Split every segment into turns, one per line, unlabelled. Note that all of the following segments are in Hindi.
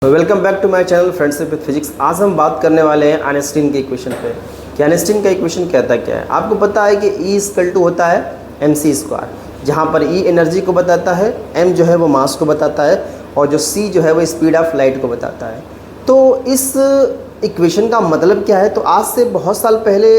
Welcome back to my channel friendship with physics. आज हम बात करने वाले हैं आइंस्टीन के इक्वेशन पे कि आइंस्टीन का इक्वेशन कहता क्या है। आपको पता है कि E इक्वल टू होता है mc², जहाँ पर E एनर्जी को बताता है, m जो है वो मास को बताता है और जो c जो है वो स्पीड ऑफ लाइट को बताता है। तो इस इक्वेशन का मतलब क्या है, तो आज से बहुत साल पहले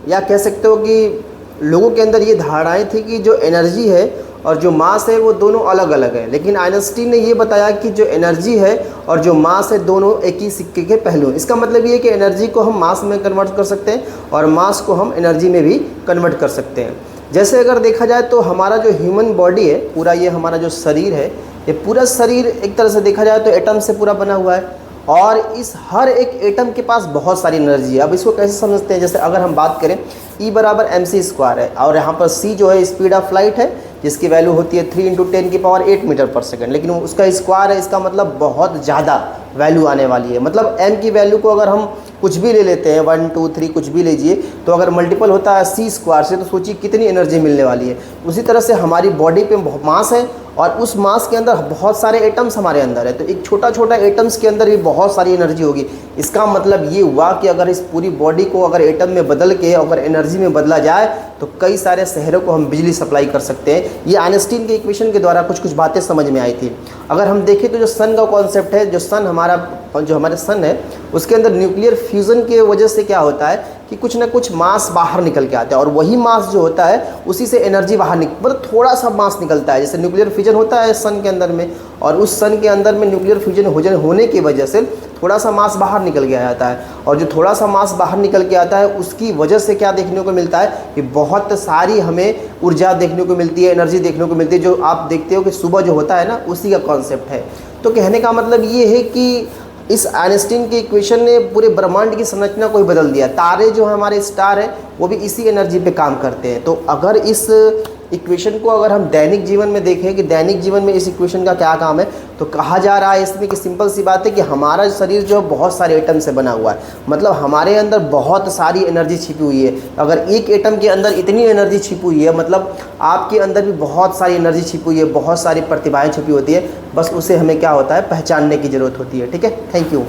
या कह सकते हो कि लोगों के अंदर ये धारणाएँ थी कि जो एनर्जी है और जो मास है वो दोनों अलग अलग है। लेकिन आइंस्टीन ने ये बताया कि जो एनर्जी है और जो मास है दोनों एक ही सिक्के के पहलू हैं। इसका मतलब ये है कि एनर्जी को हम मास में कन्वर्ट कर सकते हैं और मास को हम एनर्जी में भी कन्वर्ट कर सकते हैं। जैसे अगर देखा जाए तो हमारा जो ह्यूमन बॉडी है, पूरा ये हमारा जो शरीर है, ये पूरा शरीर एक तरह से देखा जाए तो एटम से पूरा बना हुआ है और इस हर एक एटम के पास बहुत सारी एनर्जी है। अब इसको कैसे समझते हैं, जैसे अगर हम बात करें E बराबर mc² है और यहाँ पर c जो है स्पीड ऑफ लाइट है जिसकी वैल्यू होती है 3 × 10⁸ मीटर पर सेकंड, लेकिन उसका स्क्वायर है, इसका मतलब बहुत ज़्यादा वैल्यू आने वाली है। मतलब m की वैल्यू को अगर हम कुछ भी ले लेते हैं 1 2 3 कुछ भी लीजिए, तो अगर मल्टीपल होता है c² से तो सोचिए कितनी एनर्जी मिलने वाली है। उसी तरह से हमारी बॉडी पे मास है और उस मास के अंदर बहुत सारे एटम्स हमारे अंदर है, तो एक छोटा छोटा एटम्स के अंदर भी बहुत सारी एनर्जी होगी। इसका मतलब ये हुआ कि अगर इस पूरी बॉडी को अगर एटम में बदल के अगर एनर्जी में बदला जाए तो कई सारे शहरों को हम बिजली सप्लाई कर सकते हैं। ये आइंस्टीन के इक्वेशन के द्वारा कुछ कुछ बातें समझ में आई थी। अगर हम देखें तो जो सन का कॉन्सेप्ट है, जो सन हमारे सन है उसके अंदर न्यूक्लियर फ्यूज़न के वजह से क्या होता है कि कुछ ना कुछ मास बाहर निकल के आता है और वही मास जो होता है उसी से एनर्जी बाहर मतलब थोड़ा सा मास निकलता है। जैसे न्यूक्लियर फ्यूजन होता है सन के अंदर में और उस सन के अंदर में न्यूक्लियर फ्यूजन होने की वजह से थोड़ा सा मास बाहर निकल के आता है और जो थोड़ा सा मास बाहर निकल के आता है उसकी वजह से क्या देखने को मिलता है कि बहुत सारी हमें ऊर्जा देखने को मिलती है, एनर्जी देखने को मिलती है, जो आप देखते हो कि सुबह जो होता है ना उसी का कॉन्सेप्ट है। तो कहने का मतलब ये है कि इस आइंस्टीन के इक्वेशन ने पूरे ब्रह्मांड की संरचना को ही बदल दिया। तारे जो हमारे स्टार हैं वो भी इसी एनर्जी पे काम करते हैं। तो अगर इस इक्वेशन को अगर हम दैनिक जीवन में देखें कि दैनिक जीवन में इस इक्वेशन का क्या काम है, तो कहा जा रहा है इसमें कि सिंपल सी बात है कि हमारा शरीर जो है बहुत सारे एटम से बना हुआ है। मतलब हमारे अंदर बहुत सारी एनर्जी छिपी हुई है। अगर एक एटम के अंदर इतनी एनर्जी छिपी हुई है, मतलब आपके अंदर भी बहुत सारी एनर्जी छिपी हुई है, बहुत सारी प्रतिभाएँ छिपी होती है। बस उसे हमें क्या होता है पहचानने की ज़रूरत होती है। ठीक है, थैंक यू।